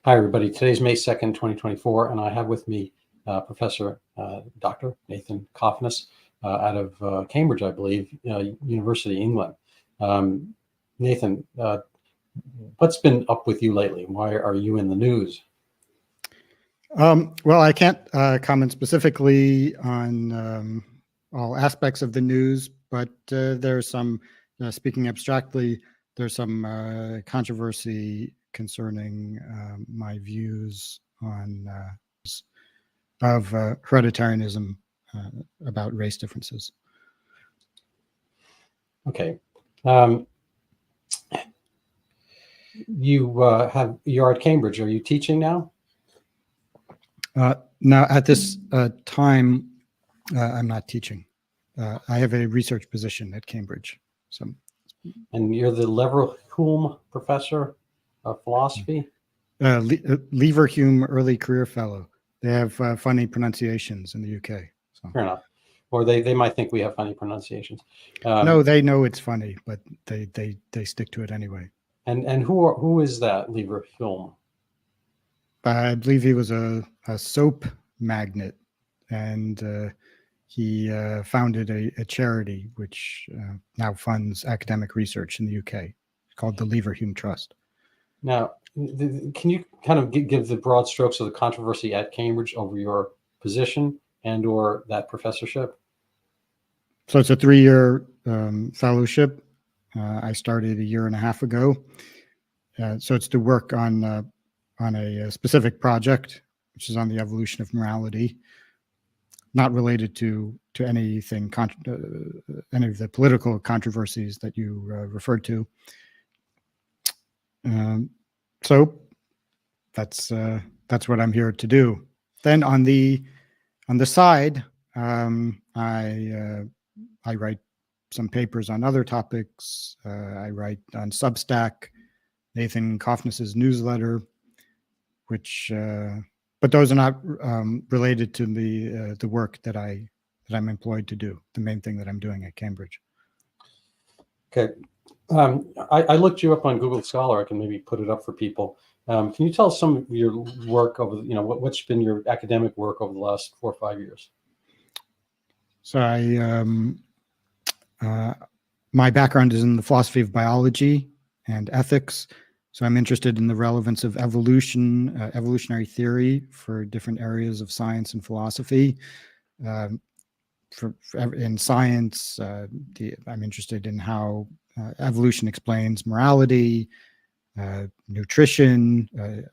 Hi, everybody. Today's May 2nd, 2024, and I have with me Professor Dr. Nathan Cofnas out of Cambridge, I believe, University, England. Nathan, what's been up with you lately? Why are you in the news? Well, I can't comment specifically on all aspects of the news, but there's some, speaking abstractly, there's some controversy concerning my views on of hereditarianism about race differences. Okay. You're at Cambridge. Are you teaching now? Now, at this time, I'm not teaching. I have a research position at Cambridge. So, and you're the Leverhulme Professor of Philosophy? Leverhulme Early Career Fellow. They have funny pronunciations in the UK. So. Fair enough. Or they might think we have funny pronunciations. No, they know it's funny, but they stick to it anyway. And who is that Leverhulme? I believe he was a soap magnate, and he founded a charity which now funds academic research in the UK called the Leverhulme Trust. Now, can you kind of give the broad strokes of the controversy at Cambridge over your position and or that professorship? So it's a 3-year fellowship. I started a year and a half ago. So it's to work on a specific project, which is on the evolution of morality, not related to anything, any of the political controversies that you referred to. So that's what I'm here to do. Then on the side, I write some papers on other topics. I write on Substack, Nathan Cofnas's newsletter, which, but those are not related to the work that I'm employed to do. The main thing that I'm doing at Cambridge. Okay, I looked you up on Google Scholar. I can maybe put it up for people. Can you tell us some of your work over, what's been your academic work over the last 4 or 5 years? So my background is in the philosophy of biology and ethics. So I'm interested in the relevance of evolution, evolutionary theory for different areas of science and philosophy. In science, I'm interested in how evolution explains morality, nutrition,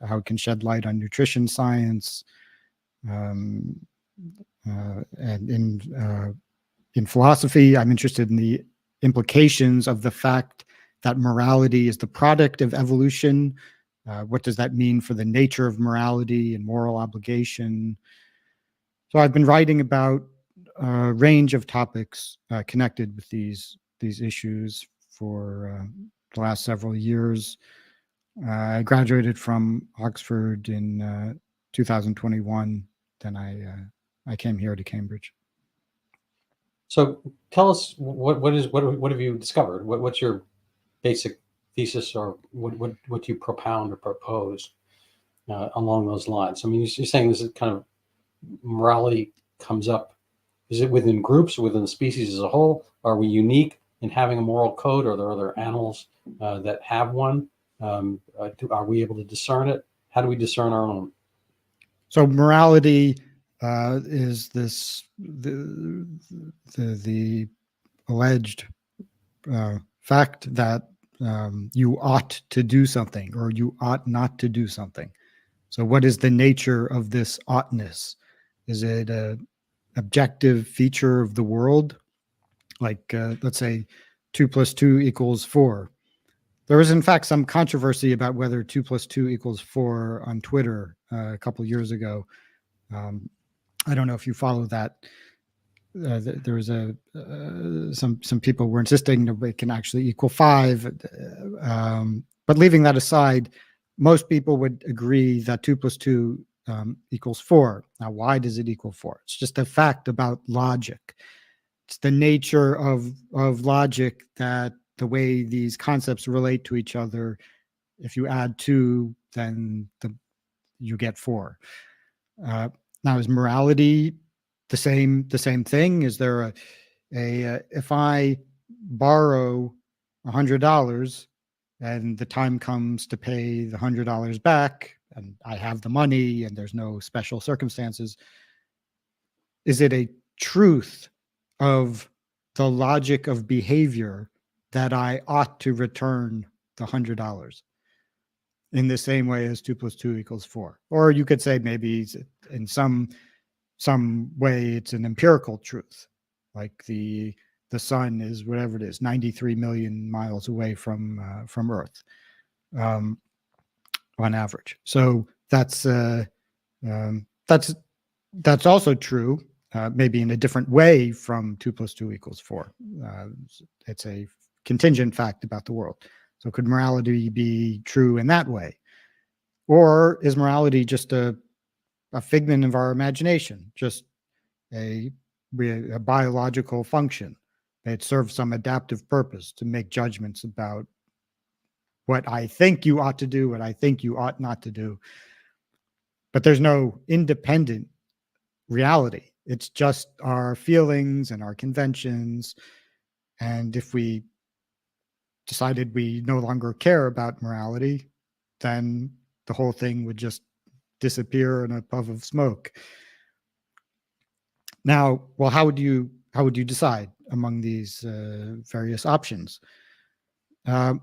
how it can shed light on nutrition science, and in philosophy, I'm interested in the implications of the fact that morality is the product of evolution. What does that mean for the nature of morality and moral obligation? So I've been writing about a range of topics connected with these issues for the last several years. I graduated from Oxford in 2021. Then I came here to Cambridge. So tell us what have you discovered? What's your basic thesis, or what you propound or propose along those lines? I mean, you're saying this is kind of morality comes up. Is it within groups or within the species as a whole? Are we unique in having a moral code, or are there other animals that have one? Are we able to discern it? How do we discern our own? So morality is this the alleged fact that you ought to do something or you ought not to do something. So what is the nature of this oughtness? Is it an objective feature of the world? Like, let's say 2 + 2 = 4. There was, in fact, some controversy about whether 2 + 2 = 4 on Twitter a couple of years ago. I don't know if you follow that. There was some people were insisting that it can actually equal 5. But leaving that aside, most people would agree that 2 + 2 = 4. Now, why does it equal 4? It's just a fact about logic. It's the nature of logic that the way these concepts relate to each other. If you add 2, then you get 4. Now, is morality the same thing? Is there a if I borrow $100 and the time comes to pay the $100 back, and I have the money and there's no special circumstances, is it a truth of the logic of behavior that I ought to return the $100 in the same way as 2 + 2 = 4? Or you could say maybe in some way it's an empirical truth, like the sun is whatever it is, 93 million miles away from Earth, on average. So that's also true, maybe in a different way from 2 + 2 = 4. It's a contingent fact about the world. So could morality be true in that way? Or is morality just a figment of our imagination, just a biological function that serves some adaptive purpose to make judgments about what I think you ought to do, what I think you ought not to do? But there's no independent reality. It's just our feelings and our conventions. And if we decided we no longer care about morality, then the whole thing would just disappear in a puff of smoke. Now, well, how would you decide among these various options? And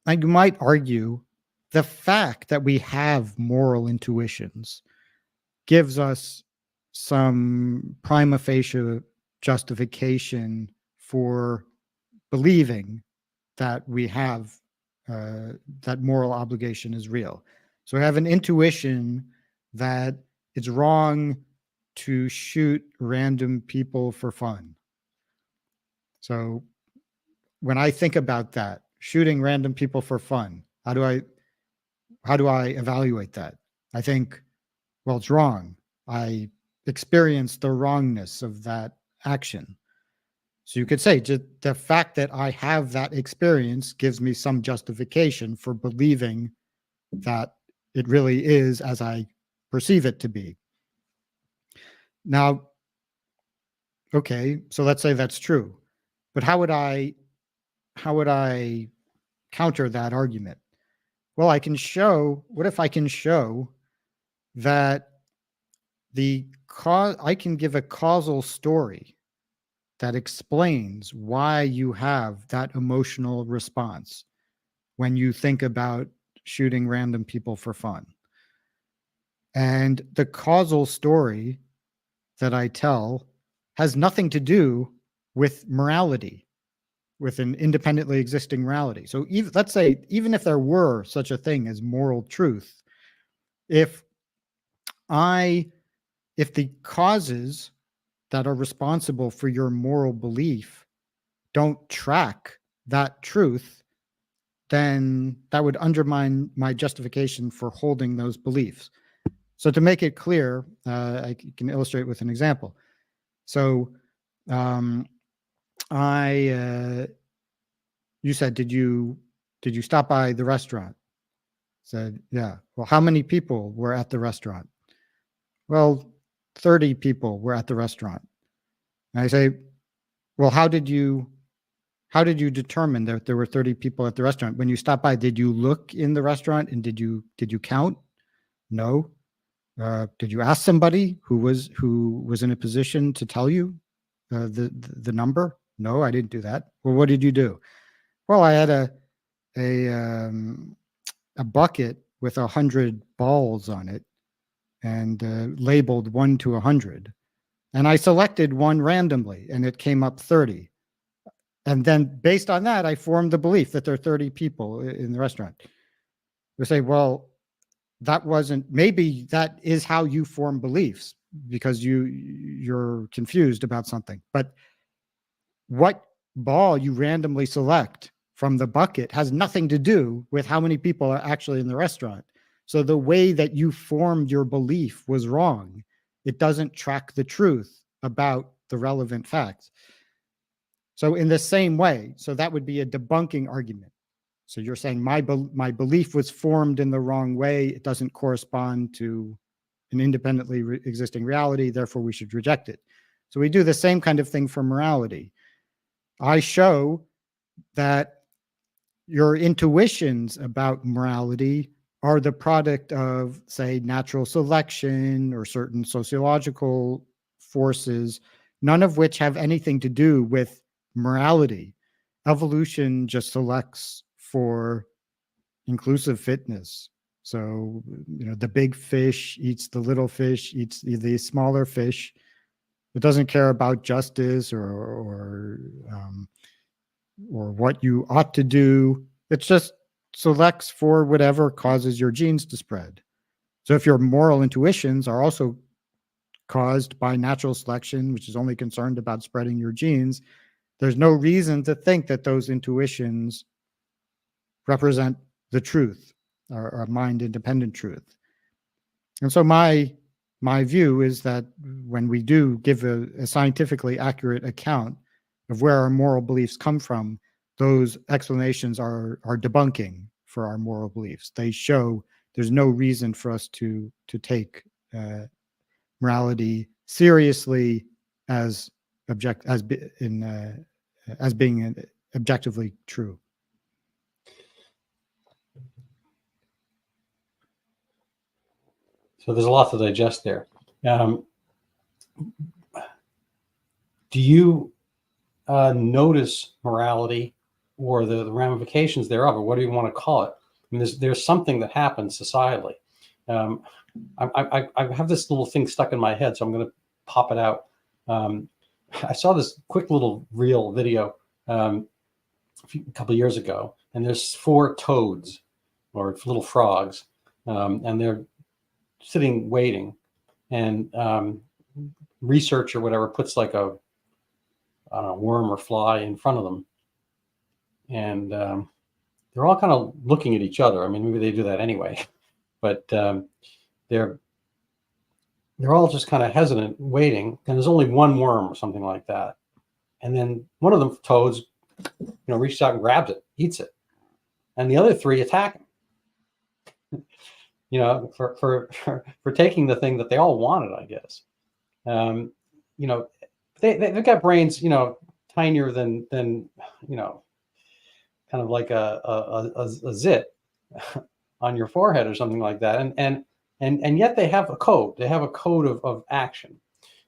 you might argue the fact that we have moral intuitions gives us some prima facie justification for believing that we have that moral obligation is real. So we have an intuition that it's wrong to shoot random people for fun. So when I think about that, shooting random people for fun, how do I evaluate that? I think, well, it's wrong. I experience the wrongness of that action. So you could say just the fact that I have that experience gives me some justification for believing that it really is as I perceive it to be. Now, okay, so let's say that's true, but how would I counter that argument? Well, what if I can show that I can give a causal story that explains why you have that emotional response when you think about shooting random people for fun. And the causal story that I tell has nothing to do with morality, with an independently existing morality. So let's say, even if there were such a thing as moral truth, if the causes that are responsible for your moral belief don't track that truth, then that would undermine my justification for holding those beliefs. So to make it clear, I can illustrate with an example. So you said, did you stop by the restaurant? Said, yeah. Well, how many people were at the restaurant? Well, 30 people were at the restaurant. And I say, well, how did you determine that there were 30 people at the restaurant? When you stopped by, did you look in the restaurant and did you count? No. Did you ask somebody who was in a position to tell you the number? No, I didn't do that. Well, what did you do? Well, I had a bucket with 100 balls on it and labeled 1 to 100. And I selected one randomly and it came up 30. And then based on that, I formed the belief that there are 30 people in the restaurant. We say, well, maybe that is how you form beliefs because you're confused about something. But what ball you randomly select from the bucket has nothing to do with how many people are actually in the restaurant. So the way that you formed your belief was wrong. It doesn't track the truth about the relevant facts. So in the same way, so that would be a debunking argument. So you're saying my belief was formed in the wrong way. It doesn't correspond to an independently existing reality. Therefore, we should reject it. So we do the same kind of thing for morality. I show that your intuitions about morality are the product of, say, natural selection or certain sociological forces, none of which have anything to do with morality. Evolution just selects for inclusive fitness. So, the big fish eats the little fish, eats the smaller fish. It doesn't care about justice or what you ought to do. It just selects for whatever causes your genes to spread. So if your moral intuitions are also caused by natural selection, which is only concerned about spreading your genes, there's no reason to think that those intuitions represent the truth or mind-independent truth. And so my view is that when we do give a scientifically accurate account of where our moral beliefs come from, those explanations are debunking for our moral beliefs. They show there's no reason for us to take morality seriously as being objectively true. So there's a lot to digest there. Do you notice morality or the ramifications thereof, or what do you want to call it? I mean, there's something that happens societally. I have this little thing stuck in my head, so I'm going to pop it out. I saw this quick little reel video a couple of years ago, and there's 4 toads or little frogs, and they're sitting waiting, and research or whatever puts like a, I don't know, worm or fly in front of them, and they're all kind of looking at each other. I mean, maybe they do that anyway, but they're all just kind of hesitant, waiting, and there's only one worm or something like that, and then one of them toads, reaches out and grabs it, eats it, and the other 3 attack him. For taking the thing that they all wanted, I guess. They've got brains, tinier than kind of like a zit on your forehead or something like that, and yet they have a code. They have a code of action.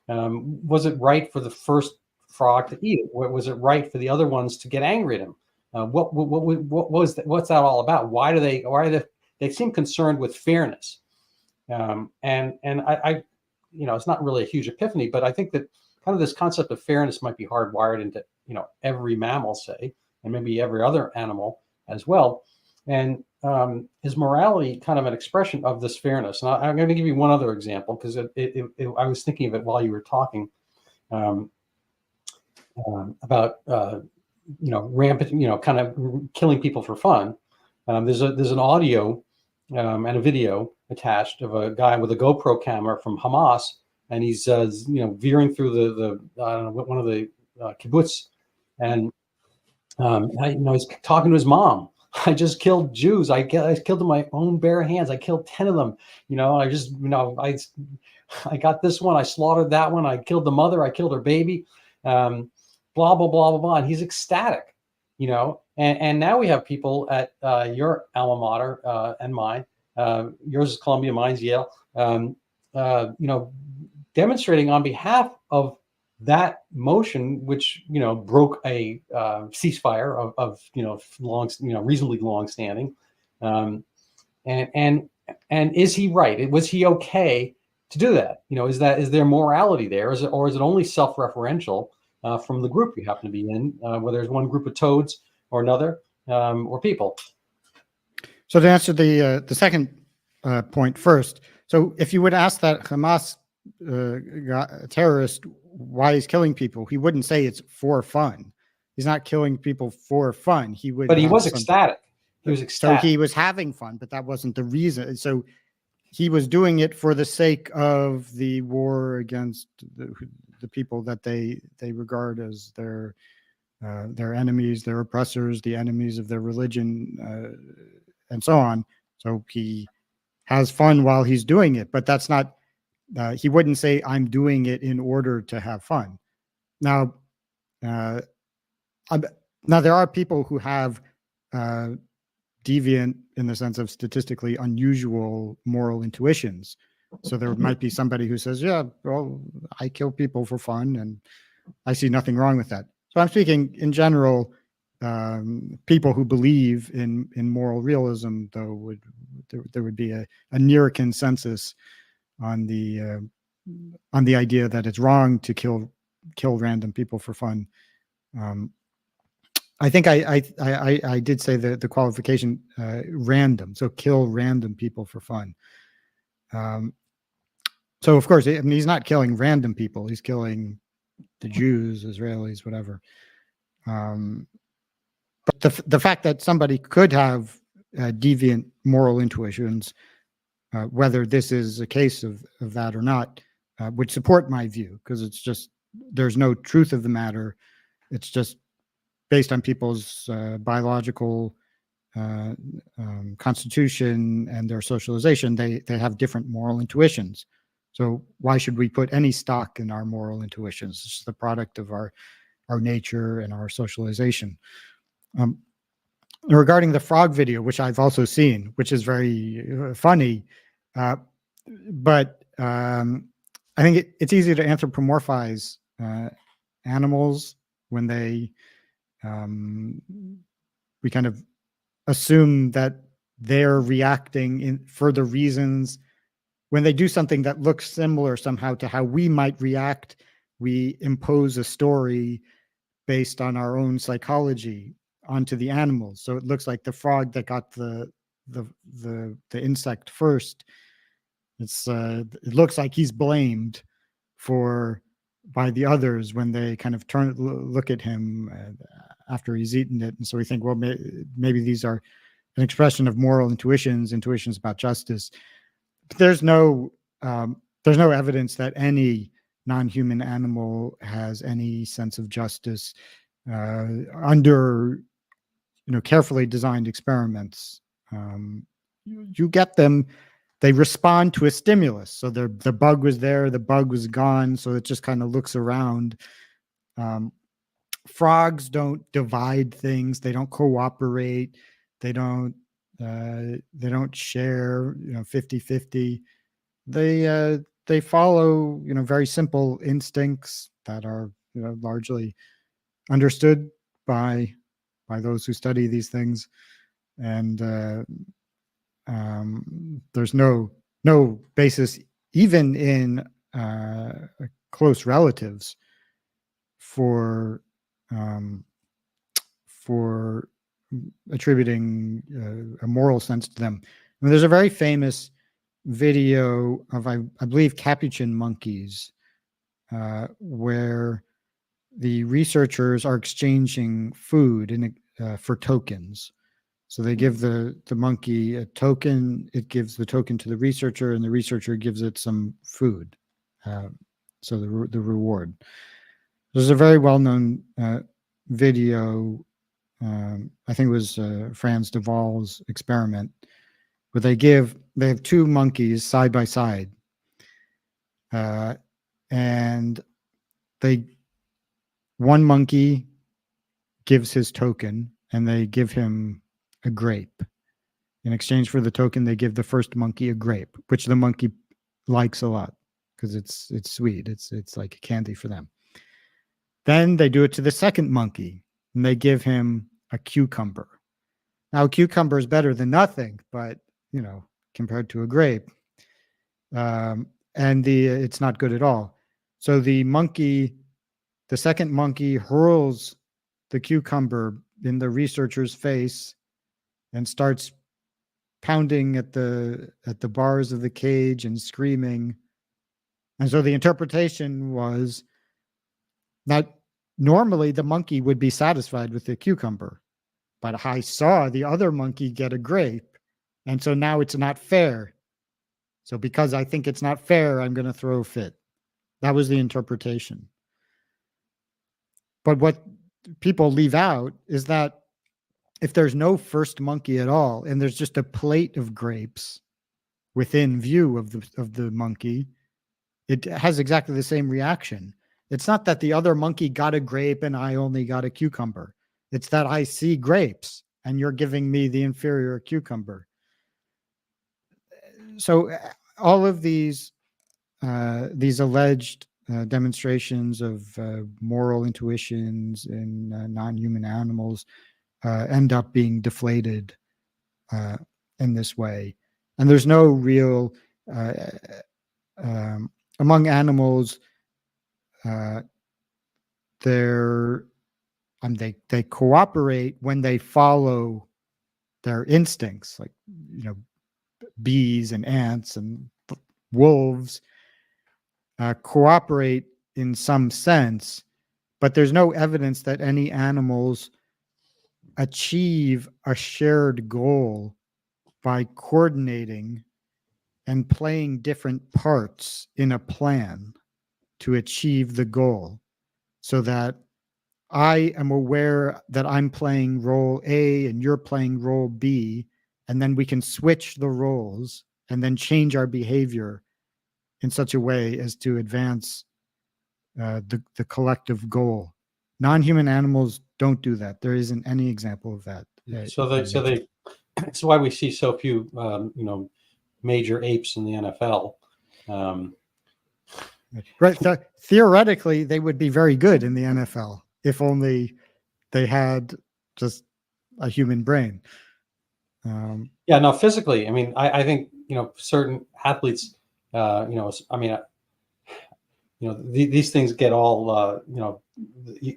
Was it right for the first frog to eat it? Was it right for the other ones to get angry at him? What's that all about? Why do they seem concerned with fairness? And I it's not really a huge epiphany, but I think that kind of this concept of fairness might be hardwired into, every mammal, say, and maybe every other animal as well. And is morality kind of an expression of this fairness? And I'm going to give you one other example, because I was thinking of it while you were talking about, rampant, kind of killing people for fun. There's an audio and a video attached of a guy with a GoPro camera from Hamas, and he's veering through the I don't know, one of the kibbutz, and he's talking to his mom. I just killed Jews. I killed them with my own bare hands. I killed 10 of them. I just I got this one. I slaughtered that one. I killed the mother. I killed her baby. Blah blah blah blah blah. And he's ecstatic. And now we have people at your alma mater and mine. Yours is Columbia, mine's Yale. Demonstrating on behalf of that motion, which broke a ceasefire of long, reasonably long standing. And is he right? Was he okay to do that? Is there morality there? Is it only self-referential from the group you happen to be in, whether it's one group of toads or another, or people? So to answer the second point first, so if you would ask that Hamas terrorist why he's killing people, he wouldn't say it's for fun. He's not killing people for fun. He would. But he was ecstatic. He was ecstatic. So he was having fun, but that wasn't the reason. So he was doing it for the sake of the war against the people that they regard as their their enemies, their oppressors, the enemies of their religion, and so on. So he has fun while he's doing it, but that's not, he wouldn't say, I'm doing it in order to have fun. Now, now there are people who have deviant, in the sense of statistically unusual moral intuitions. So there might be somebody who says, yeah, well, I kill people for fun and I see nothing wrong with that. So I'm speaking in general. People who believe in moral realism, though, there would be a near consensus on the idea that it's wrong to kill random people for fun. I think I did say the qualification random, so kill random people for fun. So of course, I mean, he's not killing random people; he's killing the Jews, Israelis, whatever. But the fact that somebody could have deviant moral intuitions, whether this is a case of that or not, would support my view, because it's just, there's no truth of the matter. It's just based on people's biological constitution and their socialization. They have different moral intuitions. So why should we put any stock in our moral intuitions? It's the product of our nature and our socialization. Regarding the frog video, which I've also seen, which is very funny, but I think it's easy to anthropomorphize animals when they, we kind of assume that they're reacting for the reasons. When they do something that looks similar somehow to how we might react, we impose a story based on our own psychology onto the animals. So it looks like the frog that got the insect first. It looks like he's blamed by the others when they kind of look at him after he's eaten it, and so we think, well, maybe these are an expression of moral intuitions about justice. But there's no evidence that any non-human animal has any sense of justice under carefully designed experiments. You get them, they respond to a stimulus. So the bug was there, the bug was gone, so it just kind of looks around. Frogs don't divide things, they don't cooperate, they don't share 50-50. They follow very simple instincts that are largely understood by those who study these things, and there's no basis even in close relatives for attributing a moral sense to them. I mean, there's a very famous video of I believe capuchin monkeys where the researchers are exchanging food for tokens. So they give the monkey a token, it gives the token to the researcher, and the researcher gives it some food. So the reward. There's a very well-known video, I think it was Franz de Waal's experiment, where they have two monkeys side by side, and one monkey gives his token, and they give him a grape. In exchange for the token, they give the first monkey a grape, which the monkey likes a lot because it's sweet. It's like candy for them. Then they do it to the second monkey, and they give him a cucumber. Now, a cucumber is better than nothing, but compared to a grape, and it's not good at all. So the second monkey hurls the cucumber in the researcher's face and starts pounding at the bars of the cage and screaming. And so the interpretation was that normally the monkey would be satisfied with the cucumber, but I saw the other monkey get a grape, and so now it's not fair. So because I think it's not fair, I'm going to throw a fit. That was the interpretation. But what people leave out is that if there's no first monkey at all, and there's just a plate of grapes within view of the monkey, it has exactly the same reaction. It's not that the other monkey got a grape and I only got a cucumber. It's that I see grapes and you're giving me the inferior cucumber. So all of these alleged demonstrations of moral intuitions in non-human animals end up being deflated in this way. And there's no real, among animals, they cooperate when they follow their instincts, like, bees and ants and wolves cooperate in some sense, but there's no evidence that any animals achieve a shared goal by coordinating and playing different parts in a plan to achieve the goal, so that I am aware that I'm playing role A and you're playing role B, and then we can switch the roles and then change our behavior in such a way as to advance the collective goal. Non-human animals don't do that. There isn't any example of that. That's why we see so few, major apes in the NFL. Right. Theoretically, they would be very good in the NFL if only they had just a human brain. Physically, I mean, I think, certain athletes, these things get all,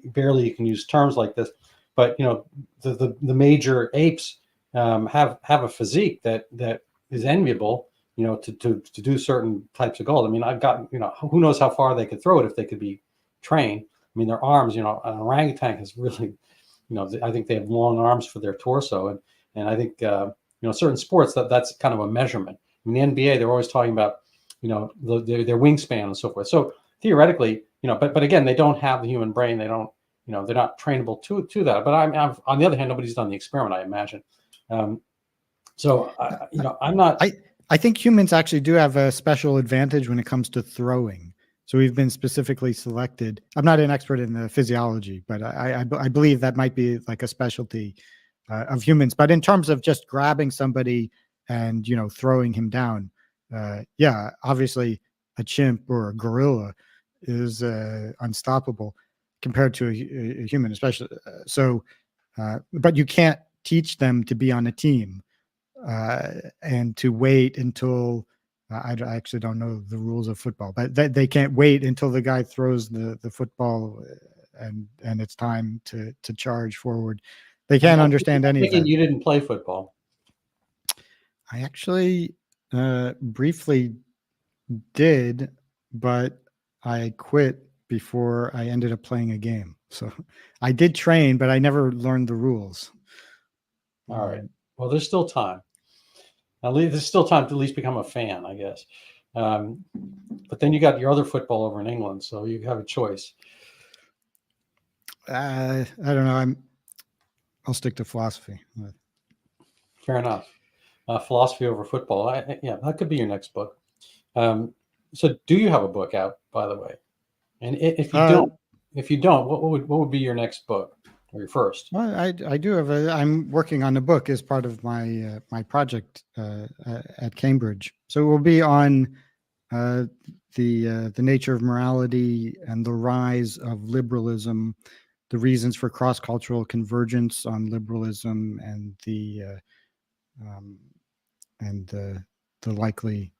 barely you can use terms like this, but, the major apes have a physique that is enviable, to do certain types of goals. I mean, I've got, who knows how far they could throw it if they could be trained. I mean, their arms, an orangutan is really, I think they have long arms for their torso. And I think, certain sports that's kind of a measurement. In the NBA, they're always talking about, their wingspan and so forth. So theoretically, but again, they don't have the human brain. They don't, they're not trainable to that. But I'm on the other hand, nobody's done the experiment, I imagine. I'm not. I think humans actually do have a special advantage when it comes to throwing. So we've been specifically selected. I'm not an expert in the physiology, but I believe that might be like a specialty of humans. But in terms of just grabbing somebody and, throwing him down, obviously a chimp or a gorilla is unstoppable compared to a human, especially. But you can't teach them to be on a team. And to wait until I actually don't know the rules of football, but they can't wait until the guy throws the football and it's time to charge forward. They can't understand any of that. You didn't play football. I actually briefly did, but I quit before I ended up playing a game. So I did train, but I never learned the rules. All right. Well, there's still time. There's still time to at least become a fan, I guess. But then you got your other football over in England, so you have a choice. I don't know. I'll stick to philosophy. Fair enough. Philosophy over football. That could be your next book. So, do you have a book out, by the way? And if you don't, what would be your next book? Or your first? Well, I do have I'm working on a book as part of my my project at Cambridge. So it will be on the nature of morality and the rise of liberalism, the reasons for cross-cultural convergence on liberalism, and the likely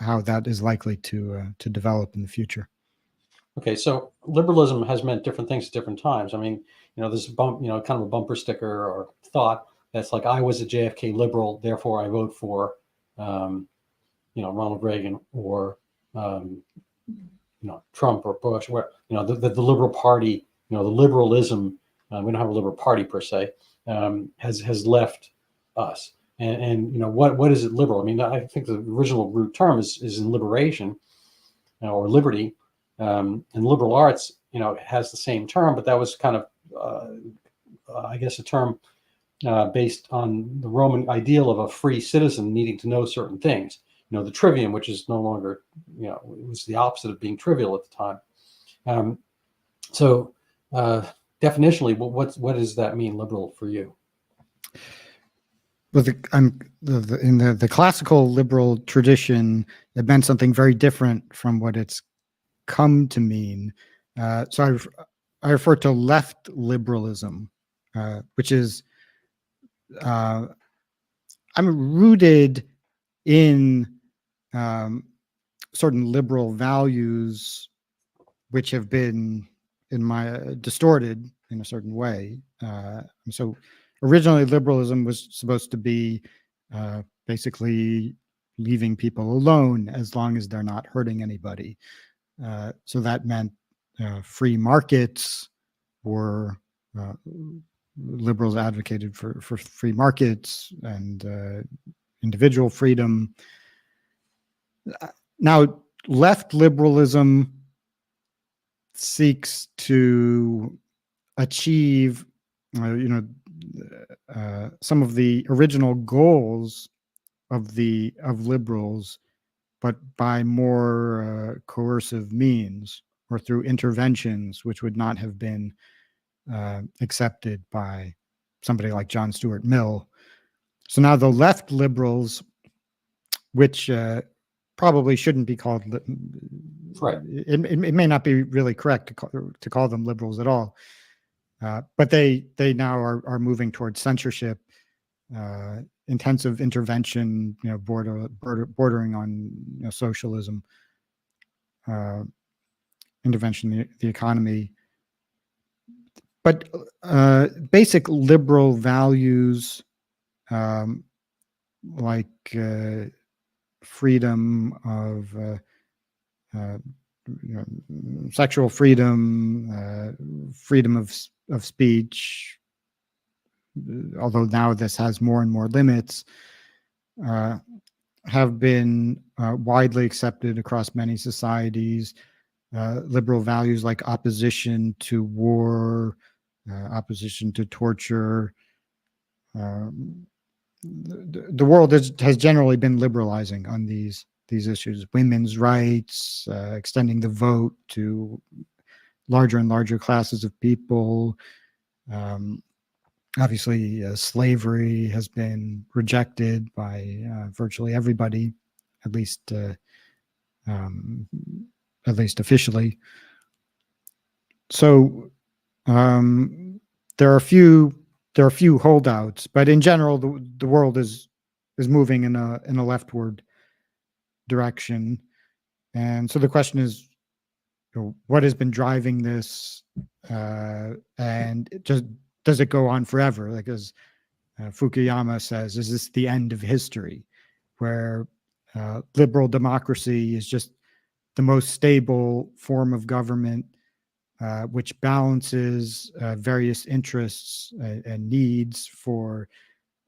how that is likely to develop in the future. Okay, so liberalism has meant different things at different times. I mean, there's kind of a bumper sticker or thought that's like, I was a JFK liberal, therefore I vote for, Ronald Reagan or, Trump or Bush, where, the liberal party, the liberalism, we don't have a liberal party per se, has left us. And what is it liberal? I mean, I think the original root term is in liberation or liberty. And liberal arts, has the same term, but that was kind of, I guess, a term based on the Roman ideal of a free citizen needing to know certain things. The trivium, which is no longer, it was the opposite of being trivial at the time. So definitionally, what does that mean, liberal, for you? Well, in the classical liberal tradition, it meant something very different from what it's come to mean. So I refer to left liberalism, which is I'm rooted in certain liberal values, which have been distorted in a certain way. So originally, liberalism was supposed to be basically leaving people alone as long as they're not hurting anybody. So that meant free markets were liberals advocated for free markets and individual freedom. Now, left liberalism seeks to achieve, some of the original goals of liberals, but by more coercive means or through interventions, which would not have been accepted by somebody like John Stuart Mill. So now the left liberals, which probably shouldn't be called, right? It may not be really correct to call them liberals at all, but they now are moving towards censorship, intensive intervention, bordering on socialism, intervention in the economy. But basic liberal values like freedom of sexual freedom, freedom of speech, although now this has more and more limits, have been widely accepted across many societies. Liberal values like opposition to war, opposition to torture. The world has generally been liberalizing on these issues. Women's rights, extending the vote to larger and larger classes of people. Obviously, slavery has been rejected by virtually everybody, at least officially. So there are a few holdouts, but in general, the world is moving in a leftward direction. And so the question is, what has been driving this, and does it go on forever? Like, as Fukuyama says, is this the end of history, where liberal democracy is just the most stable form of government, which balances various interests and needs for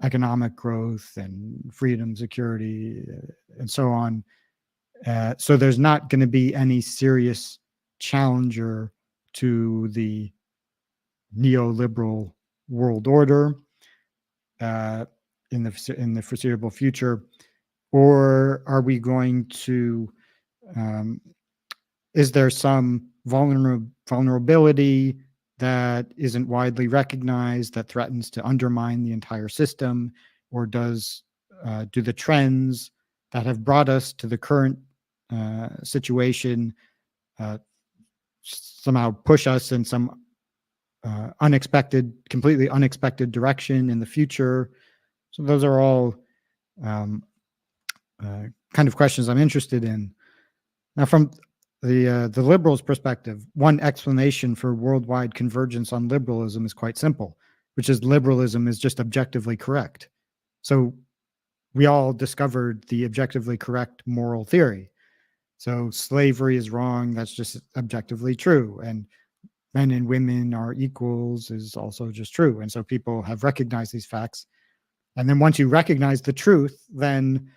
economic growth and freedom, security, and so on. So there's not going to be any serious challenger to the neoliberal world order in the foreseeable future, or are we going to? Is there some vulnerability that isn't widely recognized that threatens to undermine the entire system, or do the trends that have brought us to the current situation somehow push us in some completely unexpected direction in the future? So those are all kind of questions I'm interested in. Now, from the liberals' perspective, one explanation for worldwide convergence on liberalism is quite simple, which is liberalism is just objectively correct. So we all discovered the objectively correct moral theory. So slavery is wrong. That's just objectively true. And men and women are equals is also just true. And so people have recognized these facts. And then once you recognize the truth, then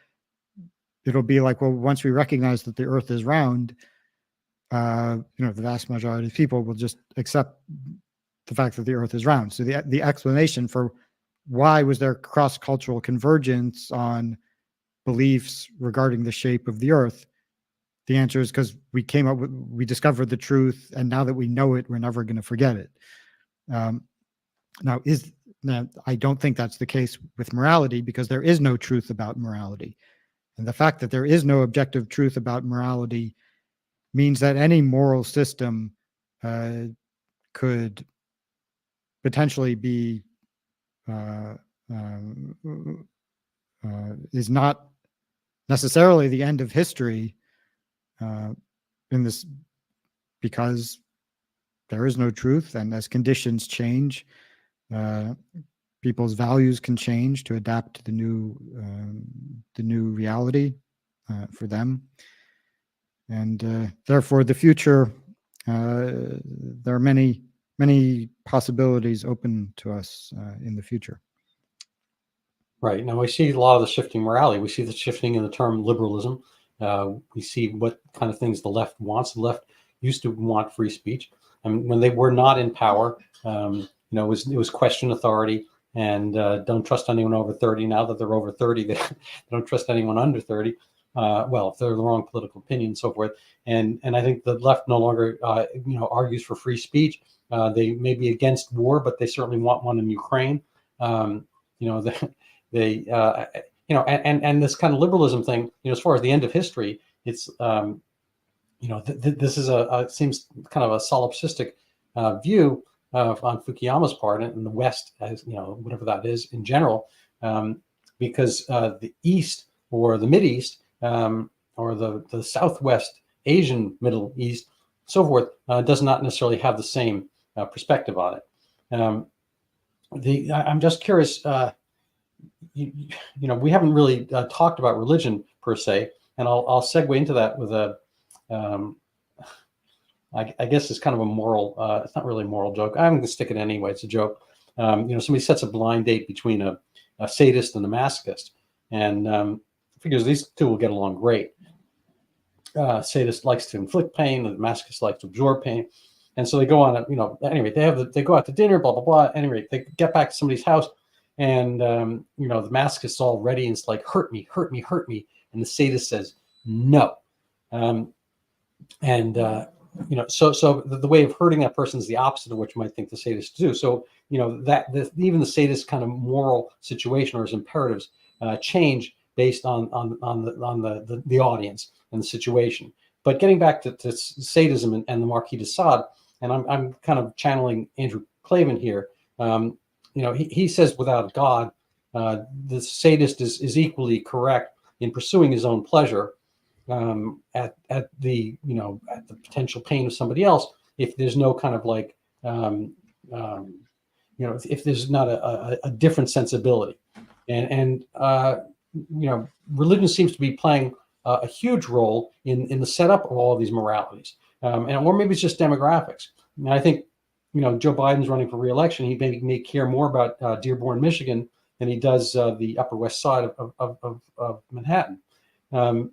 it'll be like, well, once we recognize that the earth is round, the vast majority of people will just accept the fact that the Earth is round. So the explanation for why was there cross-cultural convergence on beliefs regarding the shape of the Earth, the answer is because we discovered the truth, and now that we know it, we're never going to forget it. Now, I don't think that's the case with morality, because there is no truth about morality. And the fact that there is no objective truth about morality means that any moral system could potentially be is not necessarily the end of history in this, because there is no truth, and as conditions change, people's values can change to adapt to the new reality for them, and therefore the future. There are many possibilities open to us in the future. Right. Now we see a lot of the shifting morality. We see the shifting in the term liberalism. We see what kind of things the left wants. The left used to want free speech. I mean, when they were not in power, it was question authority and don't trust anyone over 30. Now that they're over 30, they don't trust anyone under 30. Well, if they're the wrong political opinion and so forth. And I think the left no longer, argues for free speech. They may be against war, but they certainly want one in Ukraine. And this kind of liberalism thing, as far as the end of history, it's, this is seems kind of a solipsistic view on Fukuyama's part, in the West, as whatever that is in general, because the East or the Mideast or the Southwest Asian Middle East, so forth, does not necessarily have the same perspective on it. I'm just curious. We haven't really talked about religion per se, and I'll segue into that with a, I guess it's kind of a moral. It's not really a moral joke. I'm going to stick it anyway. It's a joke. Somebody sets a blind date between a sadist and a masochist, and figures these two will get along great. Sadist likes to inflict pain, and the masochist likes to absorb pain, and so they go on. Anyway, they go out to dinner, blah blah blah. Anyway, they get back to somebody's house. And, the masochist is all ready, and it's like, hurt me, hurt me, hurt me. And the sadist says, no. So the way of hurting that person is the opposite of what you might think the sadist do. So, even the sadist kind of moral situation or his imperatives change based on the audience and the situation. But getting back to sadism and the Marquis de Sade, and I'm kind of channeling Andrew Clavin here. He says without God, the sadist is equally correct in pursuing his own pleasure at the potential pain of somebody else, if there's no kind of like if there's not a different sensibility, and religion seems to be playing a huge role in the setup of all of these moralities, or maybe it's just demographics. And I think Joe Biden's running for re-election. He may care more about Dearborn, Michigan, than he does the Upper West Side of Manhattan. And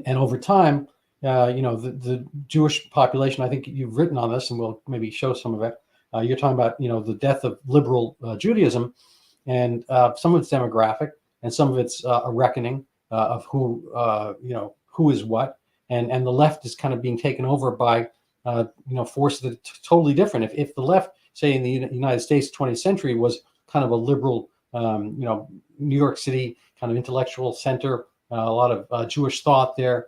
over time, the Jewish population. I think you've written on this, and we'll maybe show some of it. You're talking about the death of liberal Judaism, and some of it's demographic, and some of it's a reckoning of who is what, and the left is kind of being taken over by forces that are totally different. If the left, say in the United States, 20th century, was kind of a liberal, New York City kind of intellectual center, a lot of Jewish thought there,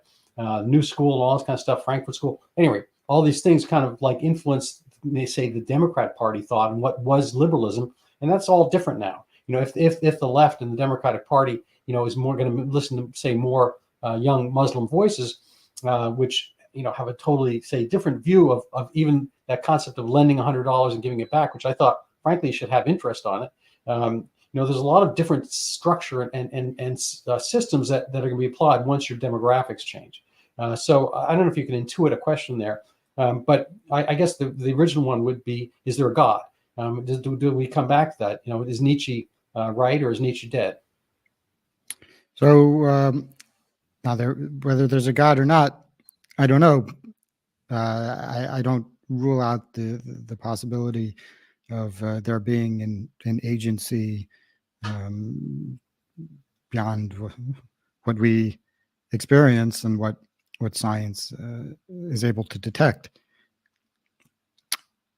New School and all this kind of stuff, Frankfurt School. Anyway, all these things kind of like influenced, they say, the Democrat Party thought and what was liberalism, and that's all different now. If the left and the Democratic Party, is more going to listen to, say, more young Muslim voices, which have a totally, say, different view of even that concept of lending $100 and giving it back, which I thought, frankly, should have interest on it. There's a lot of different structure and systems that are going to be applied once your demographics change. So I don't know if you can intuit a question there, but I guess the original one would be: is there a God? Do we come back to that? Is Nietzsche right, or is Nietzsche dead? So now, whether there's a God or not, I don't know. I don't rule out the possibility of there being an agency beyond what we experience and what science is able to detect.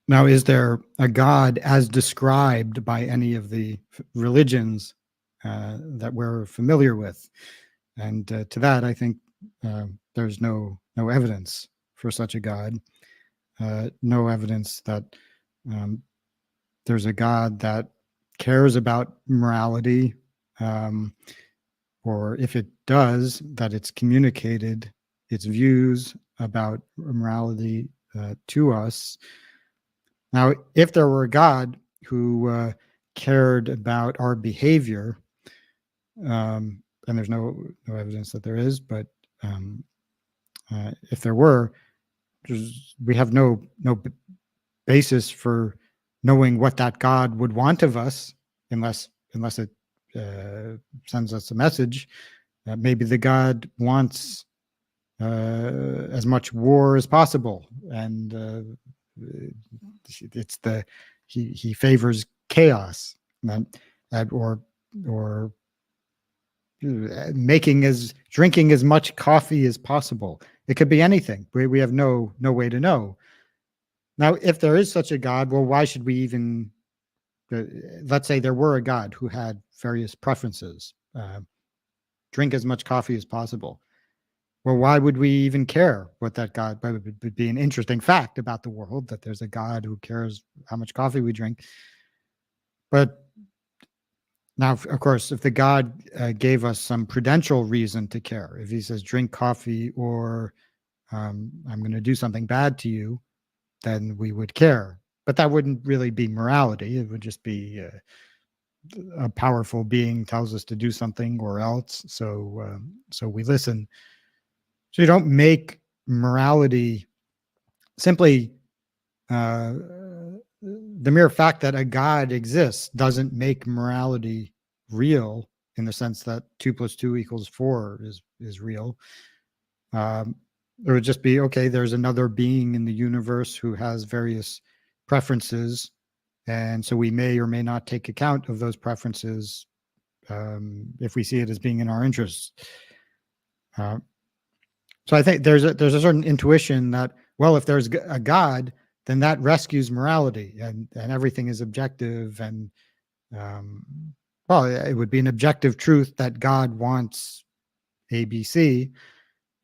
Now, is there a God as described by any of the religions that we're familiar with? And to that, I think there's no evidence for such a God. No evidence that there's a God that cares about morality, or if it does, that it's communicated its views about morality to us. Now, if there were a God who cared about our behavior, and there's no evidence that there is, but if there were, we have no basis for knowing what that God would want of us, unless it sends us a message. Maybe the God wants as much war as possible, and it's he favors chaos, or drinking as much coffee as possible. It could be anything. We have no way to know. Now, if there is such a God, well, why should we even? Let's say there were a God who had various preferences. Drink as much coffee as possible. Well, why would we even care what that God? It would be an interesting fact about the world that there's a God who cares how much coffee we drink. But now, of course, if the God gave us some prudential reason to care, if he says drink coffee or I'm going to do something bad to you, then we would care. But that wouldn't really be morality. It would just be a powerful being tells us to do something or else. So we listen. So you don't make morality simply the mere fact that a God exists doesn't make morality real in the sense that 2 + 2 = 4 is real. It would just be, okay, there's another being in the universe who has various preferences, and so we may or may not take account of those preferences if we see it as being in our interests. So I think there's a certain intuition that, well, if there's a God, then that rescues morality, and everything is objective, and well, it would be an objective truth that God wants ABC,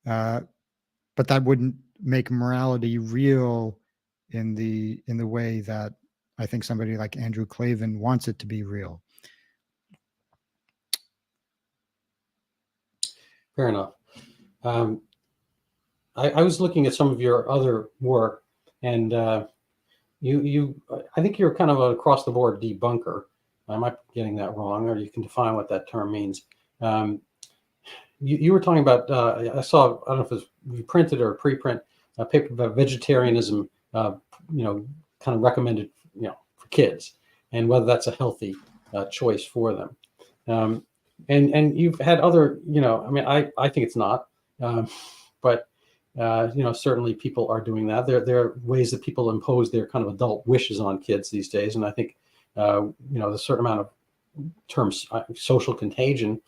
but that wouldn't make morality real in the way that I think somebody like Andrew Clavin wants it to be real. Fair enough. I was looking at some of your other work, and you I think you're kind of an across the board debunker. I might be getting that wrong, or you can define what that term means. You were talking about, I don't know if it was printed or preprint, a paper about vegetarianism, kind of recommended, for kids, and whether that's a healthy choice for them. And you've had other, I think it's not, but certainly people are doing that. There are ways that people impose their kind of adult wishes on kids these days, and I think there's a certain amount of terms, social contagion,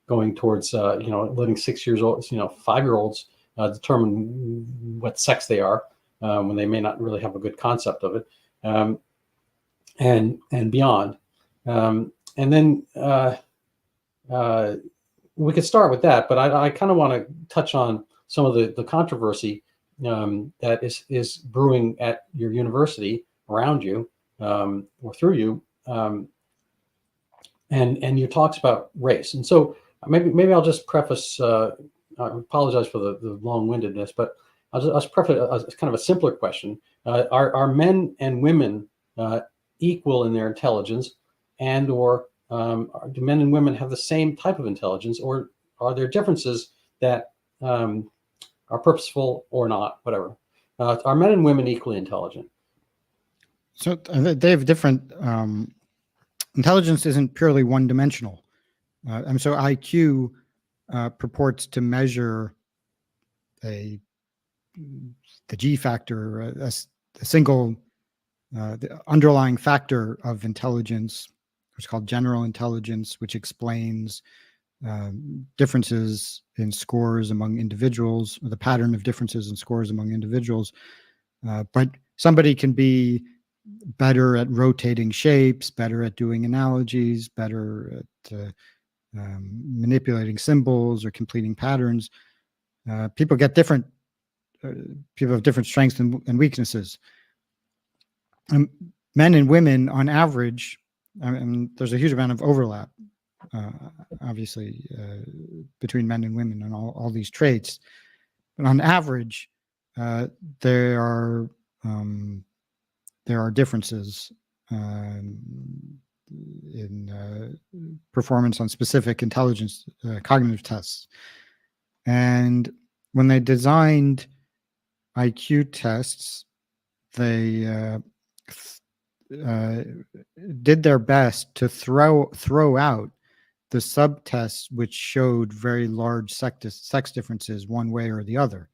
going towards letting 6-year-olds, 5-year-olds determine what sex they are when they may not really have a good concept of it, and beyond. And then we could start with that, but I kind of want to touch on some of the controversy that is brewing at your university, around you, or through you, and your talks about race. And so maybe I'll just preface. I apologize for the long-windedness, but I'll just preface as kind of a simpler question: Are men and women equal in their intelligence, or do men and women have the same type of intelligence, or are there differences that are purposeful or not? Whatever. Are men and women equally intelligent? So they have different. Intelligence isn't purely one-dimensional, and so IQ purports to measure a the G factor, a single the underlying factor of intelligence, which is called general intelligence, which explains differences in scores among individuals, or the pattern of differences in scores among individuals. But somebody can be better at rotating shapes, better at doing analogies, better at manipulating symbols or completing patterns. People have different strengths and weaknesses. Men and women, on average, there's a huge amount of overlap, obviously, between men and women on all these traits. But on average, there are differences in performance on specific intelligence cognitive tests. And when they designed IQ tests, they did their best to throw out the subtests which showed very large sex differences one way or the other.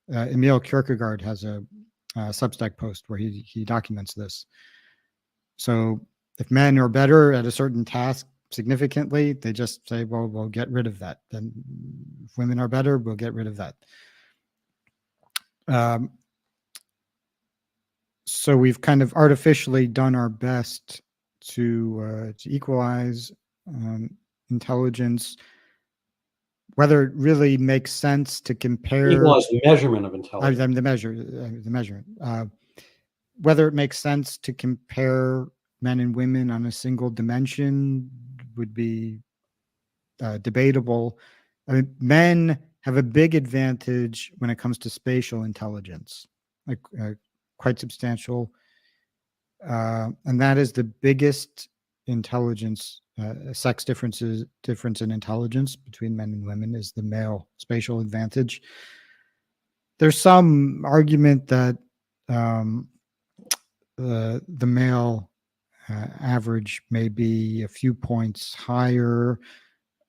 Emil Kierkegaard has a Substack post where he documents this. So if men are better at a certain task significantly, they just say, well, we'll get rid of that. Then if women are better, we'll get rid of that. So we've kind of artificially done our best to equalize intelligence. Whether it really makes sense to compare equalize the measurement of intelligence. The measurement. Whether it makes sense to compare men and women on a single dimension would be debatable. I mean, men have a big advantage when it comes to spatial intelligence, quite substantial, and that is the biggest intelligence difference in intelligence between men and women is the male spatial advantage. There's some argument that the male average may be a few points higher.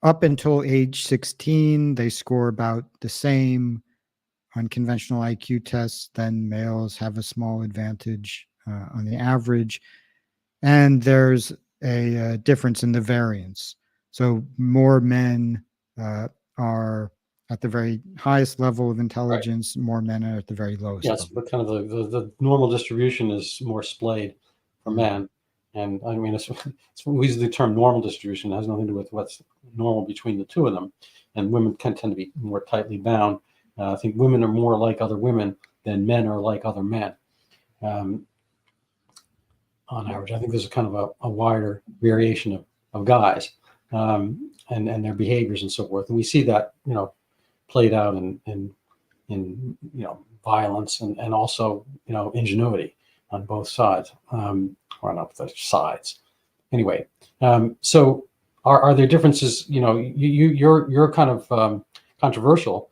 Up until age 16, they score about the same on conventional IQ tests. Then males have a small advantage on the average. And there's a difference in the variance. So more men are at the very highest level of intelligence, right. More men are at the very lowest level. But kind of the normal distribution is more splayed for men. And I mean, we use the term normal distribution. It has nothing to do with what's normal between the two of them. And women tend to be more tightly bound. I think women are more like other women than men are like other men. On average, I think there's a kind of a wider variation of guys and their behaviors and so forth. And we see that, played out in violence and also, ingenuity on both sides, or not the sides. Anyway, so are there differences? You're kind of controversial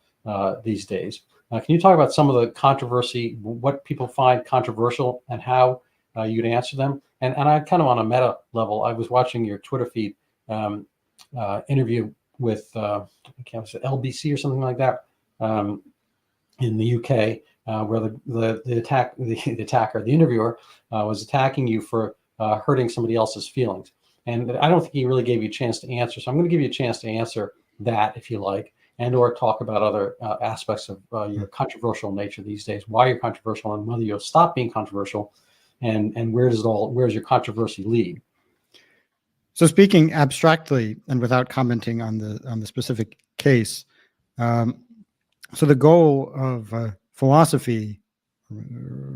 these days. Can you talk about some of the controversy, what people find controversial, and how you'd answer them? And I kind of on a meta level, I was watching your Twitter feed interview with I can't say LBC or something like that in the UK, where the attacker, the interviewer, was attacking you for hurting somebody else's feelings. And I don't think he really gave you a chance to answer. So I'm going to give you a chance to answer that if you like, and or talk about other aspects of your controversial nature these days, why you're controversial, and whether you'll stop being controversial, and where's your controversy lead? So speaking abstractly and without commenting on the specific case, so the goal of philosophy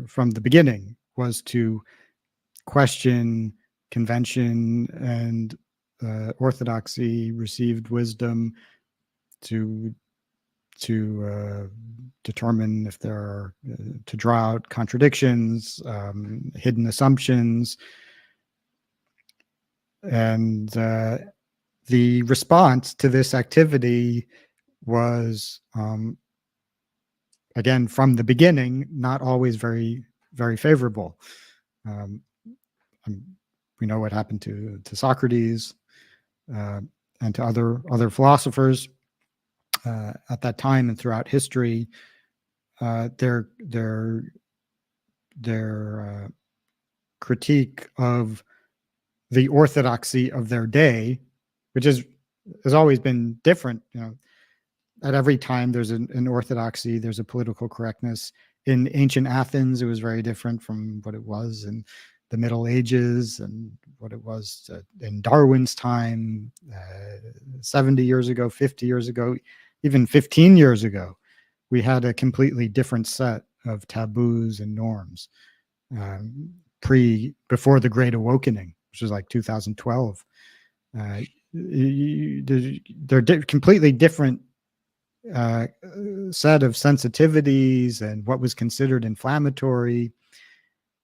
from the beginning was to question convention and orthodoxy, received wisdom, to determine if there are, to draw out contradictions, hidden assumptions. And the response to this activity was, again, from the beginning, not always very, very favorable. We know what happened to Socrates and to other philosophers at that time and throughout history. their critique of the orthodoxy of their day, which has always been different. At every time there's an orthodoxy, there's a political correctness. In ancient Athens, it was very different from what it was in the Middle Ages and what it was in Darwin's time, 70 years ago, 50 years ago, even 15 years ago. We had a completely different set of taboos and norms before the Great Awakening, which was like 2012. They're completely different set of sensitivities and what was considered inflammatory.